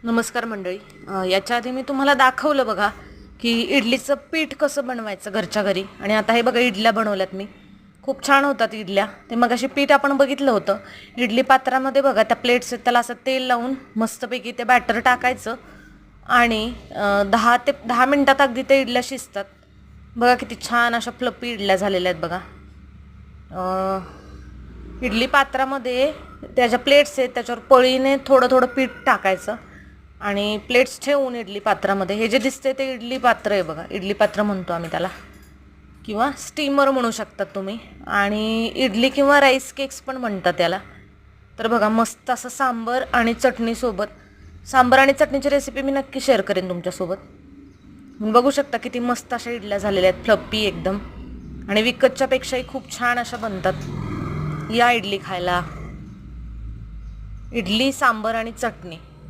नमस्कार मंडळी. याच्या आधी मी तुम्हाला दाखवलं बघा की इडलीचं पीठ कसं बनवायचं घरच्या घरी. आणि आता हे बघा इडल्या बनवल्यात मी. खूप छान होतात इडल्या. ते मगाशी पीठ आपण बघितलं होतं. इडली पात्रामध्ये बघा त्या प्लेट्स आहेत, त्याला असं तेल लावून मस्तपैकी ते बॅटर टाकायचं आणि 10 मिनटात अगदी ते इडल्या शिजतात. बघा किती छान अशा फ्लपी इडल्या झालेल्या आहेत बघा. इडली पात्रामध्ये त्याच्या प्लेट्स आहेत, त्याच्यावर पळीने थोडं थोडं पीठ टाकायचं आणि प्लेट्स ठेवून इडली पात्रामध्ये, हे जे दिसते ते इडली पात्र आहे बघा. इडली पात्र म्हणतो आम्ही त्याला, किंवा स्टीमर म्हणू शकतात तुम्ही. आणि इडली किंवा राईस केक्स पण म्हणतात त्याला. तर बघा मस्त असं सांबर आणि चटणीसोबत, सांबर आणि चटणीची रेसिपी मी नक्की शेअर करेन तुमच्यासोबत. बघू शकता किती मस्त अशा इडल्या झालेल्या आहेत, फ्लप्पी एकदम. आणि विकतच्या पेक्षाही खूप छान अशा बनतात. या इडली खायला. इडली, सांबर आणि चटणी